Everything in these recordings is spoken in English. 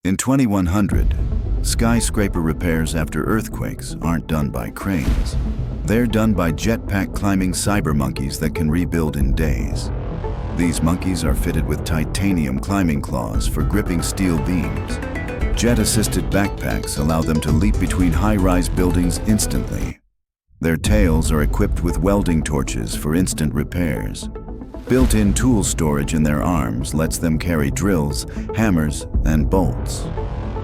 In 2100, skyscraper repairs after earthquakes aren't done by cranes. They're done by jetpack climbing cyber monkeys that can rebuild in days. These monkeys are fitted with titanium climbing claws for gripping steel beams. Jet-assisted backpacks allow them to leap between high-rise buildings instantly. Their tails are equipped with welding torches for instant repairs. Built-in tool storage in their arms lets them carry drills, hammers, and bolts.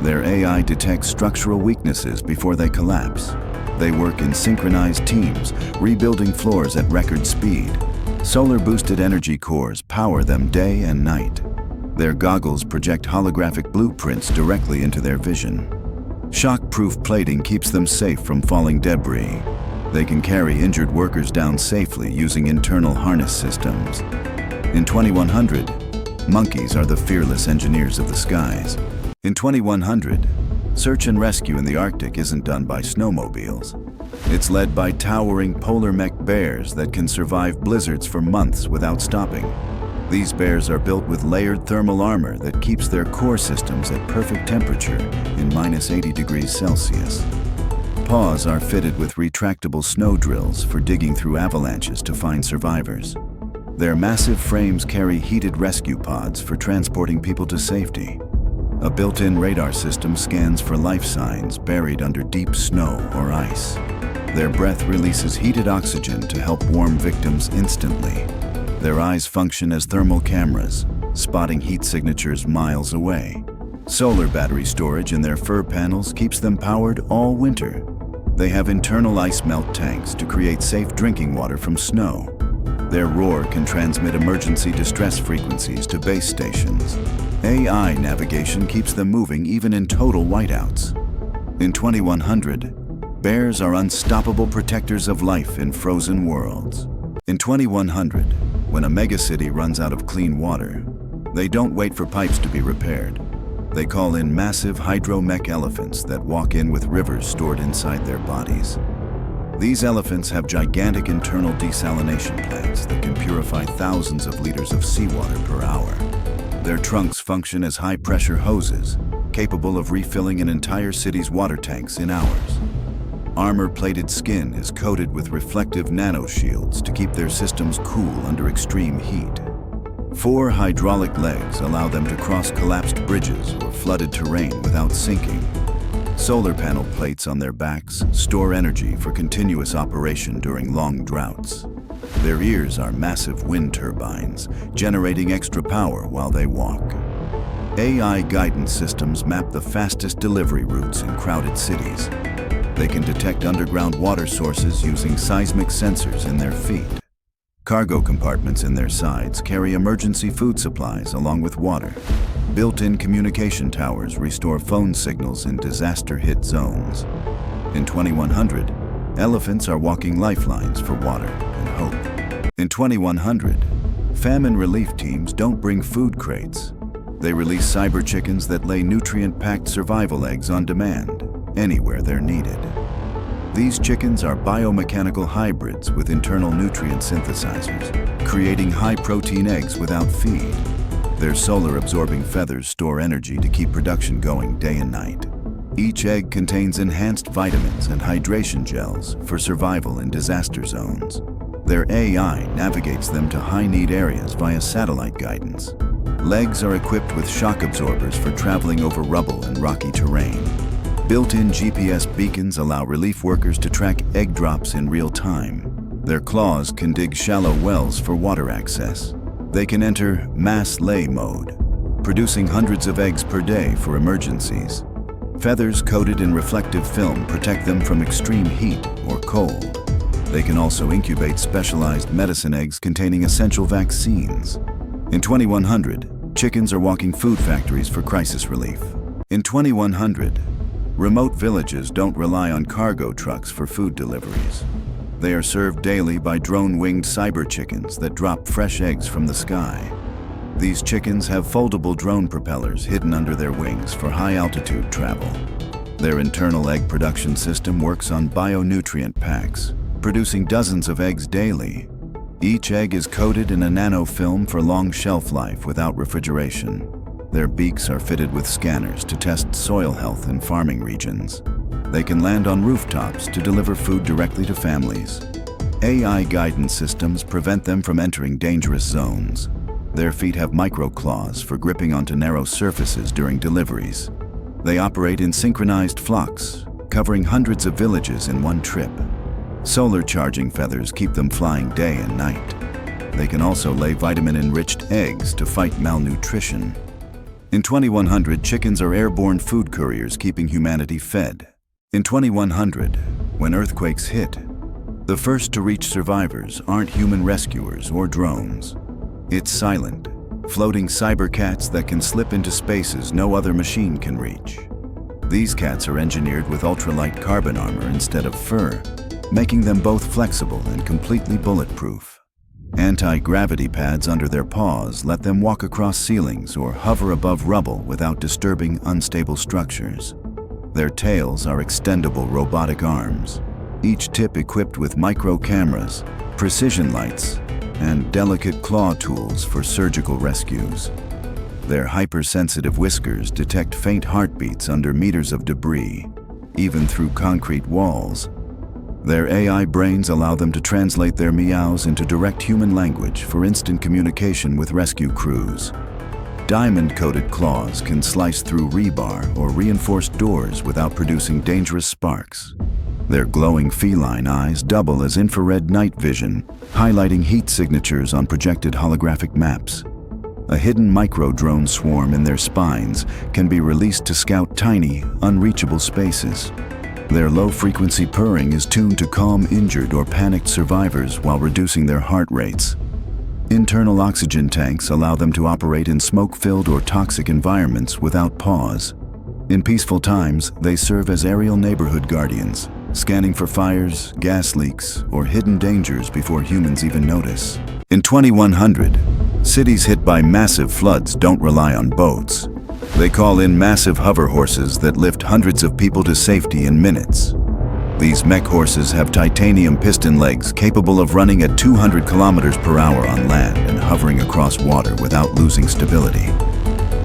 Their AI detects structural weaknesses before they collapse. They work in synchronized teams, rebuilding floors at record speed. Solar-boosted energy cores power them day and night. Their goggles project holographic blueprints directly into their vision. Shock-proof plating keeps them safe from falling debris. They can carry injured workers down safely using internal harness systems. In 2100, monkeys are the fearless engineers of the skies. In 2100, search and rescue in the Arctic isn't done by snowmobiles. It's led by towering polar mech bears that can survive blizzards for months without stopping. These bears are built with layered thermal armor that keeps their core systems at perfect temperature in -80 degrees Celsius. Paws are fitted with retractable snow drills for digging through avalanches to find survivors. Their massive frames carry heated rescue pods for transporting people to safety. A built-in radar system scans for life signs buried under deep snow or ice. Their breath releases heated oxygen to help warm victims instantly. Their eyes function as thermal cameras, spotting heat signatures miles away. Solar battery storage in their fur panels keeps them powered all winter. They have internal ice melt tanks to create safe drinking water from snow. Their roar can transmit emergency distress frequencies to base stations. AI navigation keeps them moving even in total whiteouts. In 2100, bears are unstoppable protectors of life in frozen worlds. In 2100, when a megacity runs out of clean water, they don't wait for pipes to be repaired. They call in massive hydro-mech elephants that walk in with rivers stored inside their bodies. These elephants have gigantic internal desalination plants that can purify thousands of liters of seawater per hour. Their trunks function as high-pressure hoses, capable of refilling an entire city's water tanks in hours. Armor-plated skin is coated with reflective nanoshields to keep their systems cool under extreme heat. 4 hydraulic legs allow them to cross collapsed bridges or flooded terrain without sinking. Solar panel plates on their backs store energy for continuous operation during long droughts. Their ears are massive wind turbines, generating extra power while they walk. AI guidance systems map the fastest delivery routes in crowded cities. They can detect underground water sources using seismic sensors in their feet. Cargo compartments in their sides carry emergency food supplies along with water. Built-in communication towers restore phone signals in disaster-hit zones. In 2100, elephants are walking lifelines for water and hope. In 2100, famine relief teams don't bring food crates. They release cyber chickens that lay nutrient-packed survival eggs on demand, anywhere they're needed. These chickens are biomechanical hybrids with internal nutrient synthesizers, creating high-protein eggs without feed. Their solar-absorbing feathers store energy to keep production going day and night. Each egg contains enhanced vitamins and hydration gels for survival in disaster zones. Their AI navigates them to high-need areas via satellite guidance. Legs are equipped with shock absorbers for traveling over rubble and rocky terrain. Built-in GPS beacons allow relief workers to track egg drops in real time. Their claws can dig shallow wells for water access. They can enter mass lay mode, producing hundreds of eggs per day for emergencies. Feathers coated in reflective film protect them from extreme heat or cold. They can also incubate specialized medicine eggs containing essential vaccines. In 2100, chickens are walking food factories for crisis relief. In 2100, remote villages don't rely on cargo trucks for food deliveries. They are served daily by drone-winged cyber chickens that drop fresh eggs from the sky. These chickens have foldable drone propellers hidden under their wings for high-altitude travel. Their internal egg production system works on bionutrient packs, producing dozens of eggs daily. Each egg is coated in a nanofilm for long shelf life without refrigeration. Their beaks are fitted with scanners to test soil health in farming regions. They can land on rooftops to deliver food directly to families. AI guidance systems prevent them from entering dangerous zones. Their feet have micro-claws for gripping onto narrow surfaces during deliveries. They operate in synchronized flocks, covering hundreds of villages in one trip. Solar charging feathers keep them flying day and night. They can also lay vitamin-enriched eggs to fight malnutrition. In 2100, chickens are airborne food couriers keeping humanity fed. In 2100, when earthquakes hit, the first to reach survivors aren't human rescuers or drones. It's silent, floating cyber cats that can slip into spaces no other machine can reach. These cats are engineered with ultralight carbon armor instead of fur, making them both flexible and completely bulletproof. Anti-gravity pads under their paws let them walk across ceilings or hover above rubble without disturbing unstable structures. Their tails are extendable robotic arms, each tip equipped with micro cameras, precision lights, and delicate claw tools for surgical rescues. Their hypersensitive whiskers detect faint heartbeats under meters of debris, even through concrete walls. Their AI brains allow them to translate their meows into direct human language for instant communication with rescue crews. Diamond-coated claws can slice through rebar or reinforced doors without producing dangerous sparks. Their glowing feline eyes double as infrared night vision, highlighting heat signatures on projected holographic maps. A hidden micro-drone swarm in their spines can be released to scout tiny, unreachable spaces. Their low-frequency purring is tuned to calm injured or panicked survivors while reducing their heart rates. Internal oxygen tanks allow them to operate in smoke-filled or toxic environments without pause. In peaceful times, they serve as aerial neighborhood guardians, scanning for fires, gas leaks, or hidden dangers before humans even notice. In 2100, cities hit by massive floods don't rely on boats. They call in massive hover horses that lift hundreds of people to safety in minutes. These mech horses have titanium piston legs capable of running at 200 kilometers per hour on land and hovering across water without losing stability.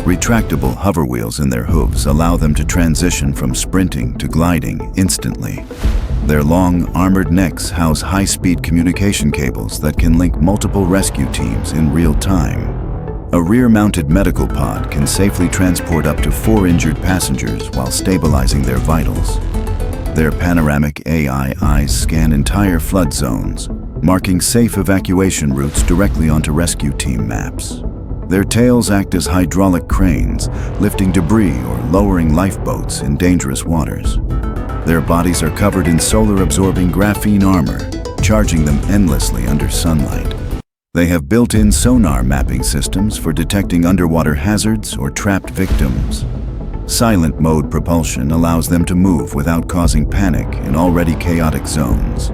Retractable hover wheels in their hooves allow them to transition from sprinting to gliding instantly. Their long, armored necks house high-speed communication cables that can link multiple rescue teams in real time. A rear-mounted medical pod can safely transport up to 4 injured passengers while stabilizing their vitals. Their panoramic AI eyes scan entire flood zones, marking safe evacuation routes directly onto rescue team maps. Their tails act as hydraulic cranes, lifting debris or lowering lifeboats in dangerous waters. Their bodies are covered in solar-absorbing graphene armor, charging them endlessly under sunlight. They have built-in sonar mapping systems for detecting underwater hazards or trapped victims. Silent mode propulsion allows them to move without causing panic in already chaotic zones.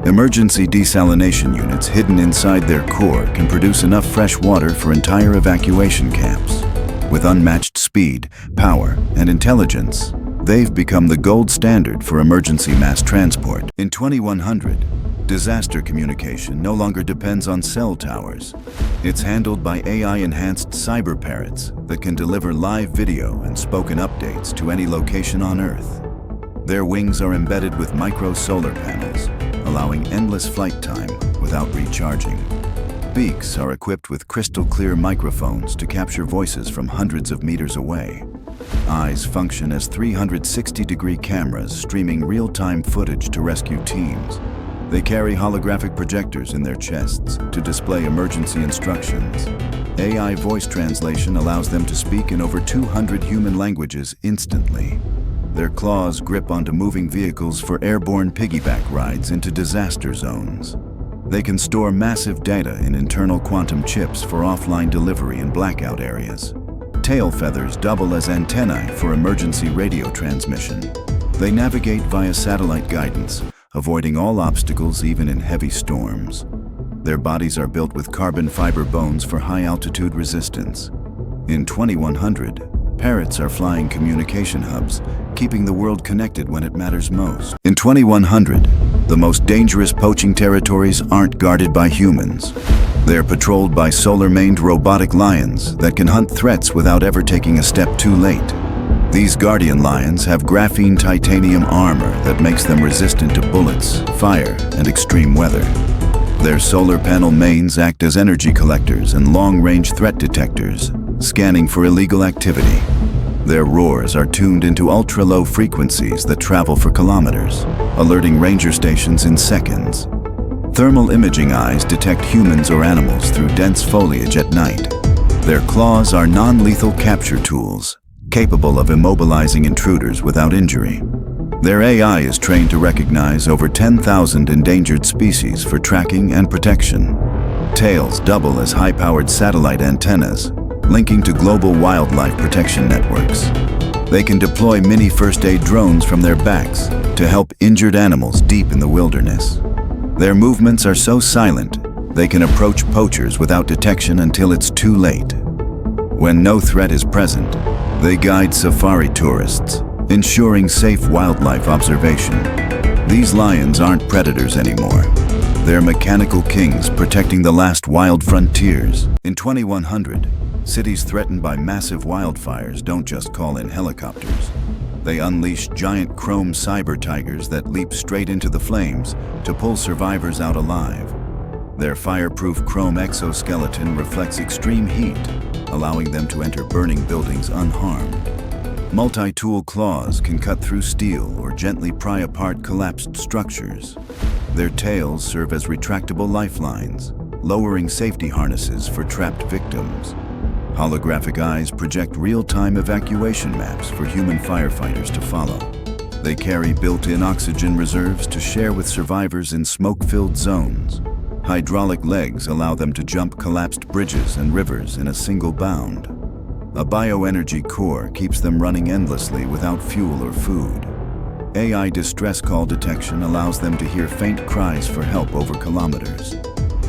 Emergency desalination units hidden inside their core can produce enough fresh water for entire evacuation camps. With unmatched speed, power, and intelligence, they've become the gold standard for emergency mass transport. In 2100, disaster communication no longer depends on cell towers. It's handled by AI-enhanced cyber parrots that can deliver live video and spoken updates to any location on Earth. Their wings are embedded with micro solar panels, allowing endless flight time without recharging. Beaks are equipped with crystal-clear microphones to capture voices from hundreds of meters away. Eyes function as 360-degree cameras streaming real-time footage to rescue teams. They carry holographic projectors in their chests to display emergency instructions. AI voice translation allows them to speak in over 200 human languages instantly. Their claws grip onto moving vehicles for airborne piggyback rides into disaster zones. They can store massive data in internal quantum chips for offline delivery in blackout areas. Tail feathers double as antennae for emergency radio transmission. They navigate via satellite guidance, avoiding all obstacles even in heavy storms. Their bodies are built with carbon fiber bones for high-altitude resistance. In 2100, parrots are flying communication hubs, keeping the world connected when it matters most. In 2100, the most dangerous poaching territories aren't guarded by humans. They're patrolled by solar-maned robotic lions that can hunt threats without ever taking a step too late. These guardian lions have graphene titanium armor that makes them resistant to bullets, fire, and extreme weather. Their solar panel mains act as energy collectors and long-range threat detectors, scanning for illegal activity. Their roars are tuned into ultra-low frequencies that travel for kilometers, alerting ranger stations in seconds. Thermal imaging eyes detect humans or animals through dense foliage at night. Their claws are non-lethal capture tools, capable of immobilizing intruders without injury. Their AI is trained to recognize over 10,000 endangered species for tracking and protection. Tails double as high-powered satellite antennas, linking to global wildlife protection networks. They can deploy mini first-aid drones from their backs to help injured animals deep in the wilderness. Their movements are so silent, they can approach poachers without detection until it's too late. When no threat is present, they guide safari tourists, ensuring safe wildlife observation. These lions aren't predators anymore. They're mechanical kings protecting the last wild frontiers. In 2100, cities threatened by massive wildfires don't just call in helicopters. They unleash giant chrome cyber tigers that leap straight into the flames to pull survivors out alive. Their fireproof chrome exoskeleton reflects extreme heat, allowing them to enter burning buildings unharmed. Multi-tool claws can cut through steel or gently pry apart collapsed structures. Their tails serve as retractable lifelines, lowering safety harnesses for trapped victims. Holographic eyes project real-time evacuation maps for human firefighters to follow. They carry built-in oxygen reserves to share with survivors in smoke-filled zones. Hydraulic legs allow them to jump collapsed bridges and rivers in a single bound. A bioenergy core keeps them running endlessly without fuel or food. AI distress call detection allows them to hear faint cries for help over kilometers.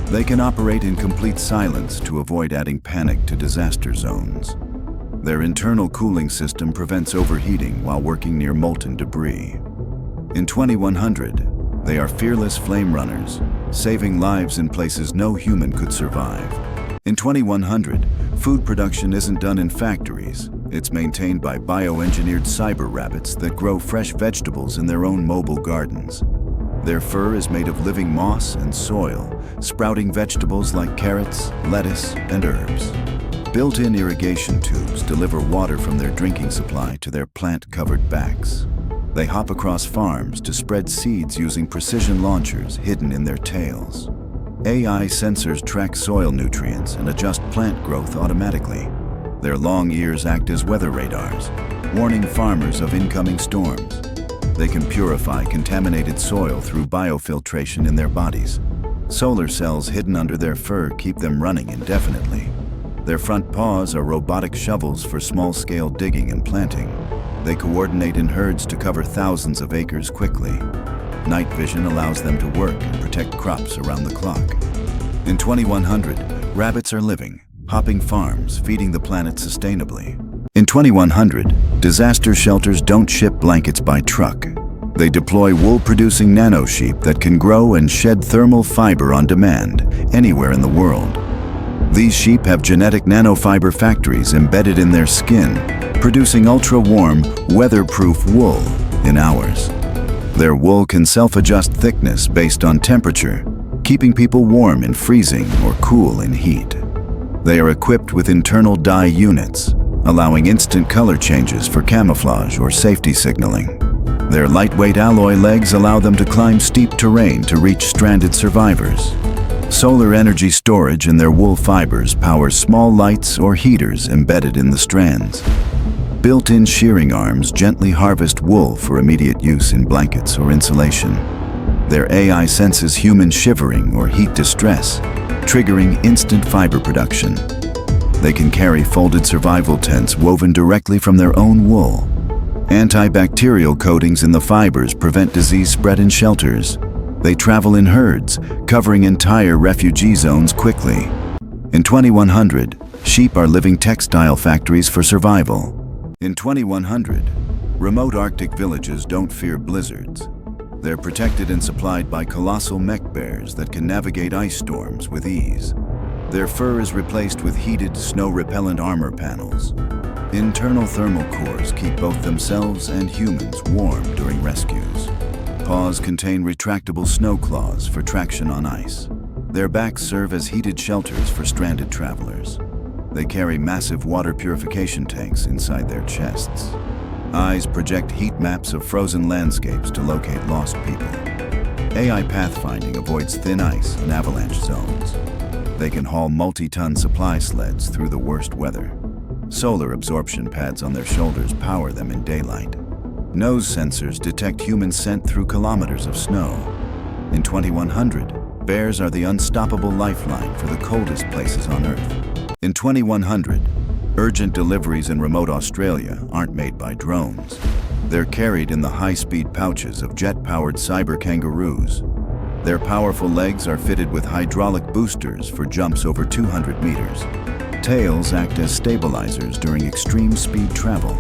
They can operate in complete silence to avoid adding panic to disaster zones. Their internal cooling system prevents overheating while working near molten debris. In 2100, they are fearless flame runners, saving lives in places no human could survive. In 2100, food production isn't done in factories. It's maintained by bioengineered cyber rabbits that grow fresh vegetables in their own mobile gardens. Their fur is made of living moss and soil, sprouting vegetables like carrots, lettuce, and herbs. Built-in irrigation tubes deliver water from their drinking supply to their plant-covered backs. They hop across farms to spread seeds using precision launchers hidden in their tails. AI sensors track soil nutrients and adjust plant growth automatically. Their long ears act as weather radars, warning farmers of incoming storms. They can purify contaminated soil through biofiltration in their bodies. Solar cells hidden under their fur keep them running indefinitely. Their front paws are robotic shovels for small-scale digging and planting. They coordinate in herds to cover thousands of acres quickly. Night vision allows them to work and protect crops around the clock. In 2100, rabbits are living, hopping farms, feeding the planet sustainably. In 2100, disaster shelters don't ship blankets by truck. They deploy wool-producing nano-sheep that can grow and shed thermal fiber on demand anywhere in the world. These sheep have genetic nanofiber factories embedded in their skin, producing ultra-warm, weather-proof wool in hours. Their wool can self-adjust thickness based on temperature, keeping people warm in freezing or cool in heat. They are equipped with internal dye units, allowing instant color changes for camouflage or safety signaling. Their lightweight alloy legs allow them to climb steep terrain to reach stranded survivors. Solar energy storage in their wool fibers powers small lights or heaters embedded in the strands. Built-in shearing arms gently harvest wool for immediate use in blankets or insulation. Their AI senses human shivering or heat distress, triggering instant fiber production. They can carry folded survival tents woven directly from their own wool. Antibacterial coatings in the fibers prevent disease spread in shelters. They travel in herds, covering entire refugee zones quickly. In 2100, sheep are living textile factories for survival. In 2100, remote Arctic villages don't fear blizzards. They're protected and supplied by colossal mech bears that can navigate ice storms with ease. Their fur is replaced with heated, snow-repellent armor panels. Internal thermal cores keep both themselves and humans warm during rescues. Paws contain retractable snow claws for traction on ice. Their backs serve as heated shelters for stranded travelers. They carry massive water purification tanks inside their chests. Eyes project heat maps of frozen landscapes to locate lost people. AI pathfinding avoids thin ice and avalanche zones. They can haul multi-ton supply sleds through the worst weather. Solar absorption pads on their shoulders power them in daylight. Nose sensors detect human scent through kilometers of snow. In 2100, bears are the unstoppable lifeline for the coldest places on Earth. In 2100, urgent deliveries in remote Australia aren't made by drones. They're carried in the high-speed pouches of jet-powered cyber kangaroos. Their powerful legs are fitted with hydraulic boosters for jumps over 200 meters. Tails act as stabilizers during extreme speed travel.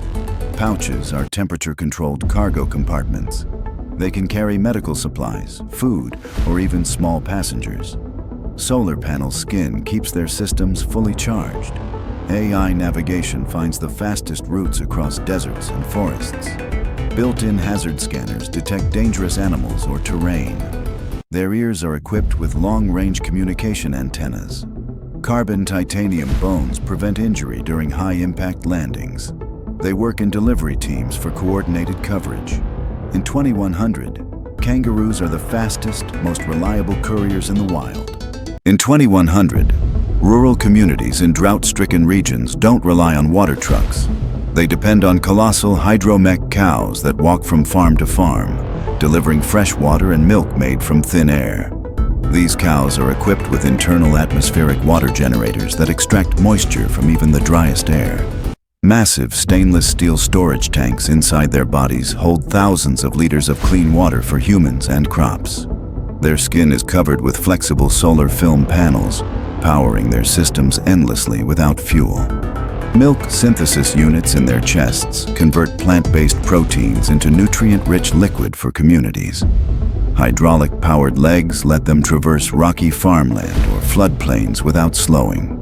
Pouches are temperature-controlled cargo compartments. They can carry medical supplies, food, or even small passengers. Solar panel skin keeps their systems fully charged. AI navigation finds the fastest routes across deserts and forests. Built-in hazard scanners detect dangerous animals or terrain. Their ears are equipped with long-range communication antennas. Carbon titanium bones prevent injury during high-impact landings. They work in delivery teams for coordinated coverage. In 2100, kangaroos are the fastest, most reliable couriers in the wild. In 2100, rural communities in drought-stricken regions don't rely on water trucks. They depend on colossal hydromech cows that walk from farm to farm, delivering fresh water and milk made from thin air. These cows are equipped with internal atmospheric water generators that extract moisture from even the driest air. Massive stainless steel storage tanks inside their bodies hold thousands of liters of clean water for humans and crops. Their skin is covered with flexible solar film panels, powering their systems endlessly without fuel. Milk synthesis units in their chests convert plant-based proteins into nutrient-rich liquid for communities. Hydraulic-powered legs let them traverse rocky farmland or floodplains without slowing.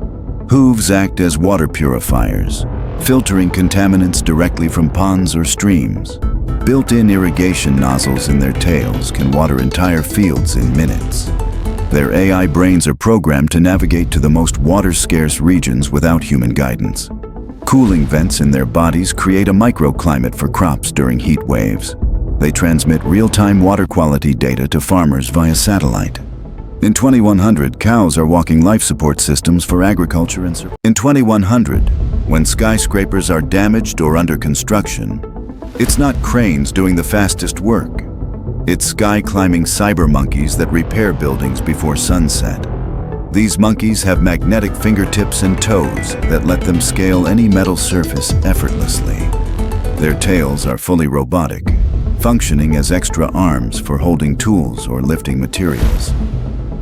Hooves act as water purifiers, filtering contaminants directly from ponds or streams. Built-in irrigation nozzles in their tails can water entire fields in minutes. Their AI brains are programmed to navigate to the most water-scarce regions without human guidance. Cooling vents in their bodies create a microclimate for crops during heat waves. They transmit real-time water quality data to farmers via satellite. In 2100, cows are walking life support systems for agriculture and survival. In 2100, when skyscrapers are damaged or under construction, it's not cranes doing the fastest work. It's sky-climbing cyber monkeys that repair buildings before sunset. These monkeys have magnetic fingertips and toes that let them scale any metal surface effortlessly. Their tails are fully robotic, functioning as extra arms for holding tools or lifting materials.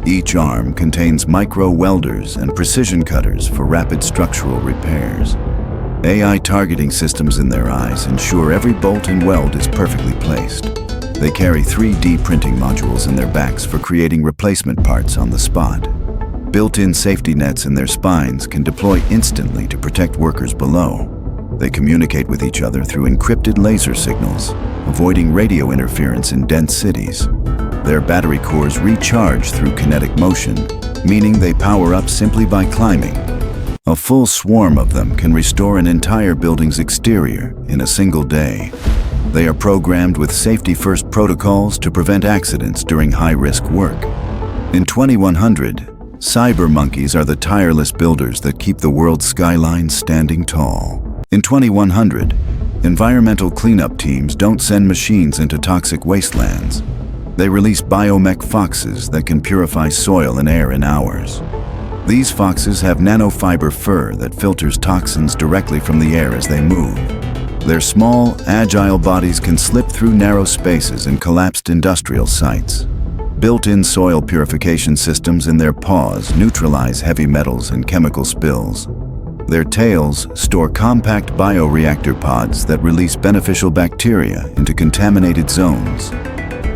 Each arm contains micro-welders and precision cutters for rapid structural repairs. AI targeting systems in their eyes ensure every bolt and weld is perfectly placed. They carry 3D printing modules in their backs for creating replacement parts on the spot. Built-in safety nets in their spines can deploy instantly to protect workers below. They communicate with each other through encrypted laser signals, avoiding radio interference in dense cities. Their battery cores recharge through kinetic motion, meaning they power up simply by climbing. A full swarm of them can restore an entire building's exterior in a single day. They are programmed with safety-first protocols to prevent accidents during high-risk work. In 2100, cyber monkeys are the tireless builders that keep the world's skyline standing tall. In 2100, environmental cleanup teams don't send machines into toxic wastelands. They release biomech foxes that can purify soil and air in hours. These foxes have nanofiber fur that filters toxins directly from the air as they move. Their small, agile bodies can slip through narrow spaces in collapsed industrial sites. Built-in soil purification systems in their paws neutralize heavy metals and chemical spills. Their tails store compact bioreactor pods that release beneficial bacteria into contaminated zones.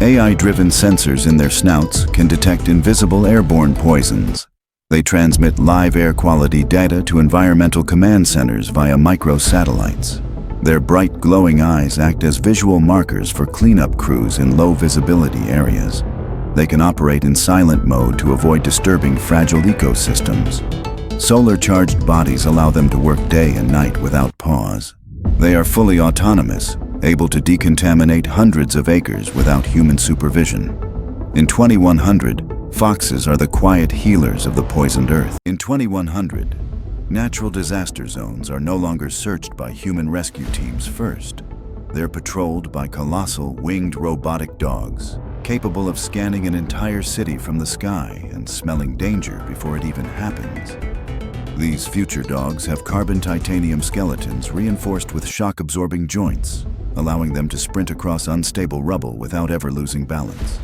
AI-driven sensors in their snouts can detect invisible airborne poisons. They transmit live air quality data to environmental command centers via microsatellites. Their bright, glowing eyes act as visual markers for cleanup crews in low-visibility areas. They can operate in silent mode to avoid disturbing fragile ecosystems. Solar-charged bodies allow them to work day and night without pause. They are fully autonomous, able to decontaminate hundreds of acres without human supervision. In 2100, foxes are the quiet healers of the poisoned earth. In 2100, natural disaster zones are no longer searched by human rescue teams first. They're patrolled by colossal winged robotic dogs, capable of scanning an entire city from the sky and smelling danger before it even happens. These future dogs have carbon titanium skeletons reinforced with shock-absorbing joints, allowing them to sprint across unstable rubble without ever losing balance.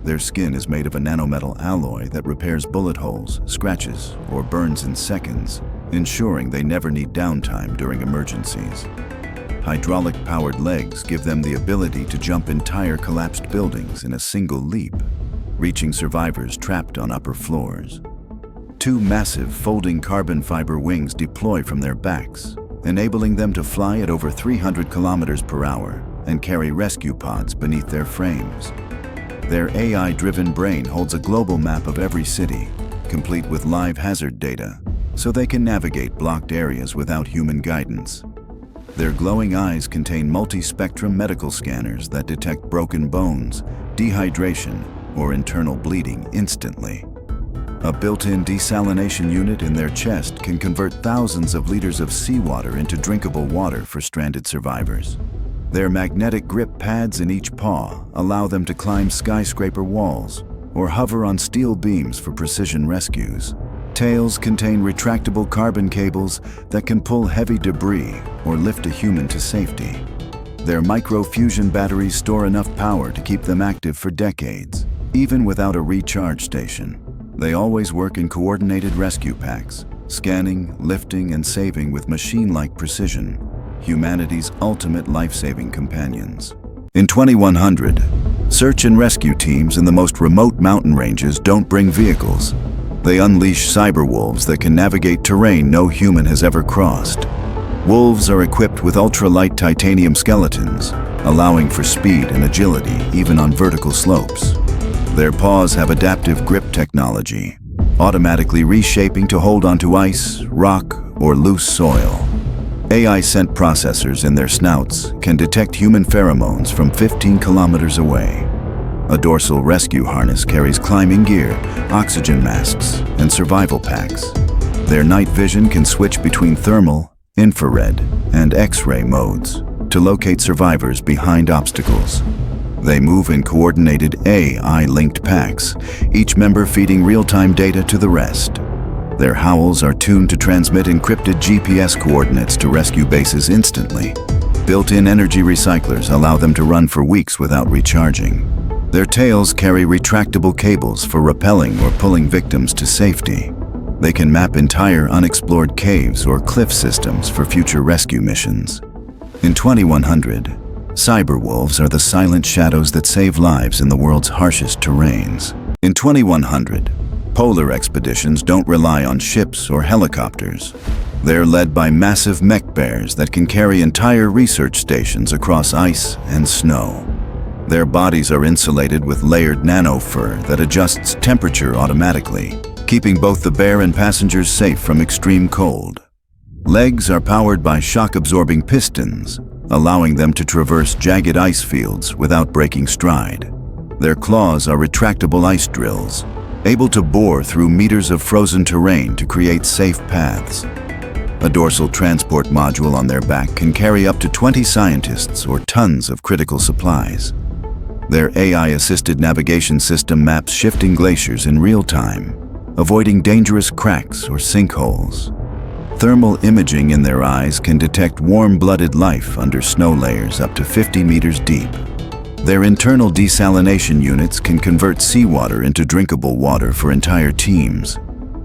Their skin is made of a nanometal alloy that repairs bullet holes, scratches, or burns in seconds, ensuring they never need downtime during emergencies. Hydraulic-powered legs give them the ability to jump entire collapsed buildings in a single leap, reaching survivors trapped on upper floors. Two massive folding carbon fiber wings deploy from their backs, enabling them to fly at over 300 kilometers per hour and carry rescue pods beneath their frames. Their AI-driven brain holds a global map of every city, complete with live hazard data, so they can navigate blocked areas without human guidance. Their glowing eyes contain multi-spectrum medical scanners that detect broken bones, dehydration, or internal bleeding instantly. A built-in desalination unit in their chest can convert thousands of liters of seawater into drinkable water for stranded survivors. Their magnetic grip pads in each paw allow them to climb skyscraper walls or hover on steel beams for precision rescues. Tails contain retractable carbon cables that can pull heavy debris or lift a human to safety. Their micro-fusion batteries store enough power to keep them active for decades, even without a recharge station. They always work in coordinated rescue packs, scanning, lifting, and saving with machine-like precision, humanity's ultimate life-saving companions. In 2100, search and rescue teams in the most remote mountain ranges don't bring vehicles. They unleash cyber wolves that can navigate terrain no human has ever crossed. Wolves are equipped with ultra-light titanium skeletons, allowing for speed and agility even on vertical slopes. Their paws have adaptive grip technology, automatically reshaping to hold onto ice, rock, or loose soil. AI scent processors in their snouts can detect human pheromones from 15 kilometers away. A dorsal rescue harness carries climbing gear, oxygen masks, and survival packs. Their night vision can switch between thermal, infrared, and X-ray modes to locate survivors behind obstacles. They move in coordinated AI-linked packs, each member feeding real-time data to the rest. Their howls are tuned to transmit encrypted GPS coordinates to rescue bases instantly. Built-in energy recyclers allow them to run for weeks without recharging. Their tails carry retractable cables for rappelling or pulling victims to safety. They can map entire unexplored caves or cliff systems for future rescue missions. In 2100, cyber wolves are the silent shadows that save lives in the world's harshest terrains. In 2100, polar expeditions don't rely on ships or helicopters. They're led by massive mech bears that can carry entire research stations across ice and snow. Their bodies are insulated with layered nano fur that adjusts temperature automatically, keeping both the bear and passengers safe from extreme cold. Legs are powered by shock-absorbing pistons, allowing them to traverse jagged ice fields without breaking stride. Their claws are retractable ice drills, able to bore through meters of frozen terrain to create safe paths. A dorsal transport module on their back can carry up to 20 scientists or tons of critical supplies. Their AI-assisted navigation system maps shifting glaciers in real time, avoiding dangerous cracks or sinkholes. Thermal imaging in their eyes can detect warm-blooded life under snow layers up to 50 meters deep. Their internal desalination units can convert seawater into drinkable water for entire teams.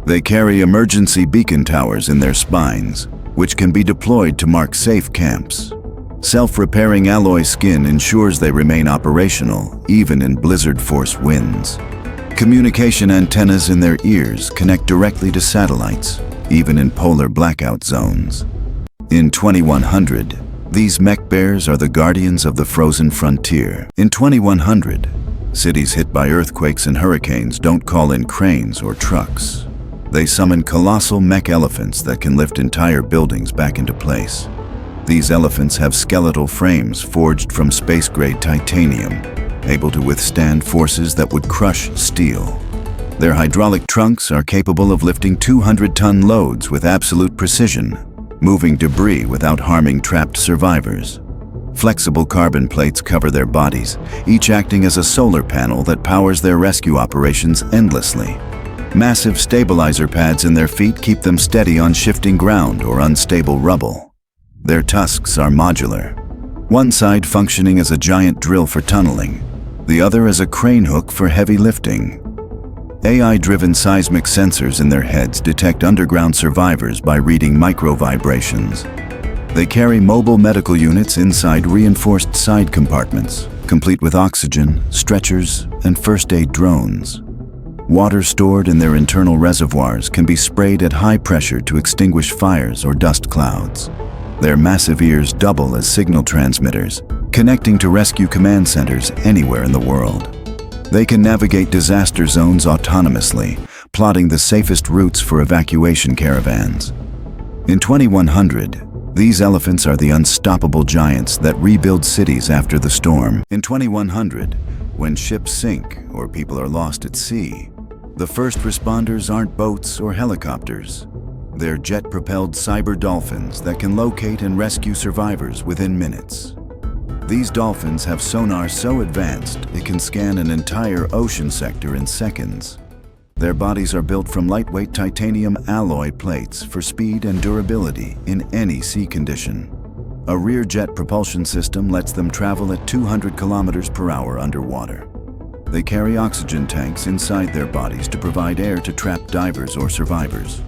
They carry emergency beacon towers in their spines, which can be deployed to mark safe camps. Self-repairing alloy skin ensures they remain operational, even in blizzard-force winds. Communication antennas in their ears connect directly to satellites, even in polar blackout zones. In 2100, these mech bears are the guardians of the frozen frontier. In 2100, cities hit by earthquakes and hurricanes don't call in cranes or trucks. They summon colossal mech elephants that can lift entire buildings back into place. These elephants have skeletal frames forged from space-grade titanium, able to withstand forces that would crush steel. Their hydraulic trunks are capable of lifting 200-ton loads with absolute precision, moving debris without harming trapped survivors. Flexible carbon plates cover their bodies, each acting as a solar panel that powers their rescue operations endlessly. Massive stabilizer pads in their feet keep them steady on shifting ground or unstable rubble. Their tusks are modular, one side functioning as a giant drill for tunneling, the other as a crane hook for heavy lifting. AI-driven seismic sensors in their heads detect underground survivors by reading micro-vibrations. They carry mobile medical units inside reinforced side compartments, complete with oxygen, stretchers, and first aid drones. Water stored in their internal reservoirs can be sprayed at high pressure to extinguish fires or dust clouds. Their massive ears double as signal transmitters, connecting to rescue command centers anywhere in the world. They can navigate disaster zones autonomously, plotting the safest routes for evacuation caravans. In 2100, these elephants are the unstoppable giants that rebuild cities after the storm. In 2100, when ships sink or people are lost at sea, the first responders aren't boats or helicopters. They're jet-propelled cyber dolphins that can locate and rescue survivors within minutes. These dolphins have sonar so advanced it can scan an entire ocean sector in seconds. Their bodies are built from lightweight titanium alloy plates for speed and durability in any sea condition. A rear jet propulsion system lets them travel at 200 kilometers per hour underwater. They carry oxygen tanks inside their bodies to provide air to trapped divers or survivors.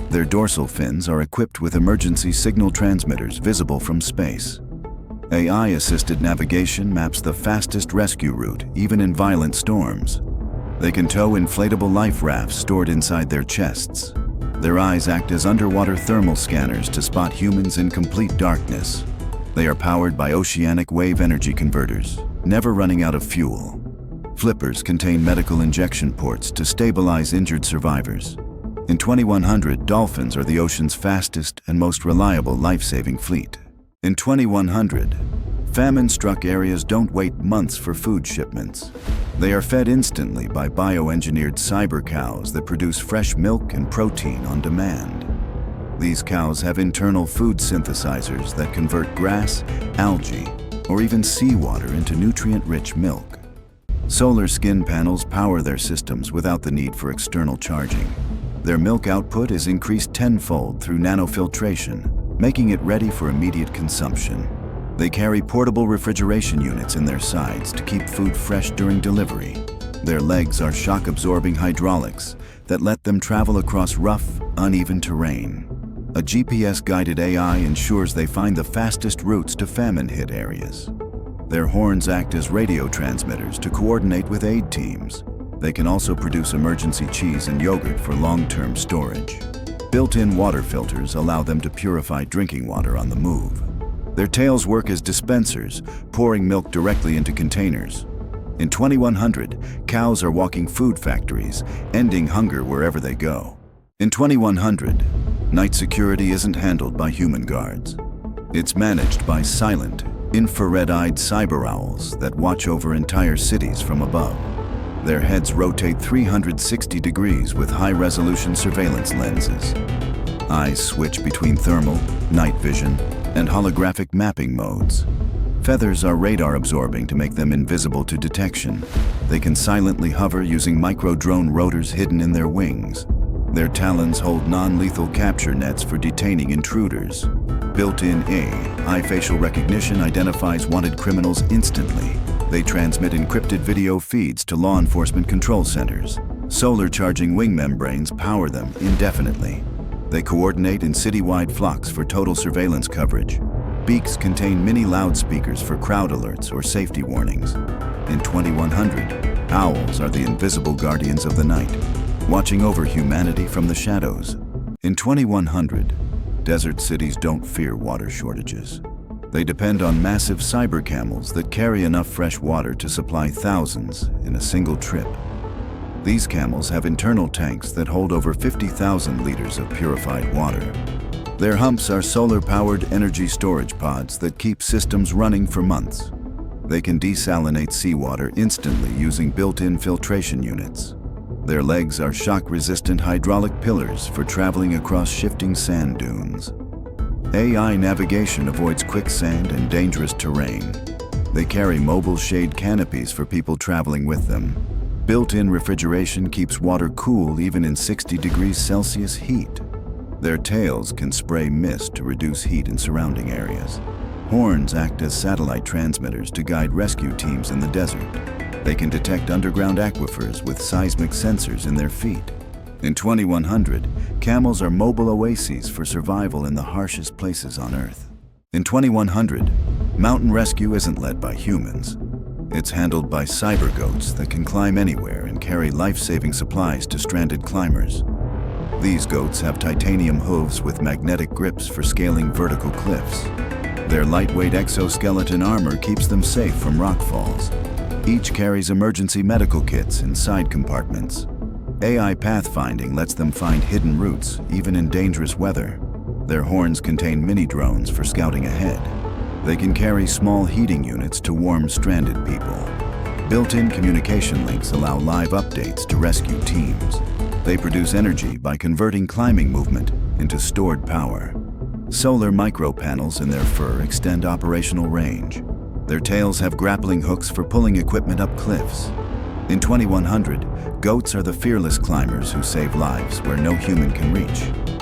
Their dorsal fins are equipped with emergency signal transmitters visible from space. AI-assisted navigation maps the fastest rescue route, even in violent storms. They can tow inflatable life rafts stored inside their chests. Their eyes act as underwater thermal scanners to spot humans in complete darkness. They are powered by oceanic wave energy converters, never running out of fuel. Flippers contain medical injection ports to stabilize injured survivors. In 2100, dolphins are the ocean's fastest and most reliable life-saving fleet. In 2100, famine-struck areas don't wait months for food shipments. They are fed instantly by bioengineered cyber cows that produce fresh milk and protein on demand. These cows have internal food synthesizers that convert grass, algae, or even seawater into nutrient-rich milk. Solar skin panels power their systems without the need for external charging. Their milk output is increased tenfold through nanofiltration, making it ready for immediate consumption. They carry portable refrigeration units in their sides to keep food fresh during delivery. Their legs are shock-absorbing hydraulics that let them travel across rough, uneven terrain. A GPS-guided AI ensures they find the fastest routes to famine-hit areas. Their horns act as radio transmitters to coordinate with aid teams. They can also produce emergency cheese and yogurt for long-term storage. Built-in water filters allow them to purify drinking water on the move. Their tails work as dispensers, pouring milk directly into containers. In 2100, cows are walking food factories, ending hunger wherever they go. In 2100, night security isn't handled by human guards. It's managed by silent, infrared-eyed cyber owls that watch over entire cities from above. Their heads rotate 360 degrees with high-resolution surveillance lenses. Eyes switch between thermal, night vision, and holographic mapping modes. Feathers are radar-absorbing to make them invisible to detection. They can silently hover using micro-drone rotors hidden in their wings. Their talons hold non-lethal capture nets for detaining intruders. Built-in AI facial recognition identifies wanted criminals instantly. They transmit encrypted video feeds to law enforcement control centers. Solar charging wing membranes power them indefinitely. They coordinate in citywide flocks for total surveillance coverage. Beaks contain mini loudspeakers for crowd alerts or safety warnings. In 2100, Owls are the invisible guardians of the night, watching over humanity from the shadows. In 2100, desert cities don't fear water shortages. They depend on massive cyber camels that carry enough fresh water to supply thousands in a single trip. These camels have internal tanks that hold over 50,000 liters of purified water. Their humps are solar-powered energy storage pods that keep systems running for months. They can desalinate seawater instantly using built-in filtration units. Their legs are shock-resistant hydraulic pillars for traveling across shifting sand dunes. AI navigation avoids quicksand and dangerous terrain. They carry mobile shade canopies for people traveling with them. Built-in refrigeration keeps water cool even in 60 degrees Celsius heat. Their tails can spray mist to reduce heat in surrounding areas. Horns act as satellite transmitters to guide rescue teams in the desert. They can detect underground aquifers with seismic sensors in their feet. In 2100, camels are mobile oases for survival in the harshest places on Earth. In 2100, mountain rescue isn't led by humans. It's handled by cyber goats that can climb anywhere and carry life-saving supplies to stranded climbers. These goats have titanium hooves with magnetic grips for scaling vertical cliffs. Their lightweight exoskeleton armor keeps them safe from rock falls. Each carries emergency medical kits in side compartments. AI pathfinding lets them find hidden routes, even in dangerous weather. Their horns contain mini-drones for scouting ahead. They can carry small heating units to warm stranded people. Built-in communication links allow live updates to rescue teams. They produce energy by converting climbing movement into stored power. Solar micropanels in their fur extend operational range. Their tails have grappling hooks for pulling equipment up cliffs. In 2100, goats are the fearless climbers who save lives where no human can reach.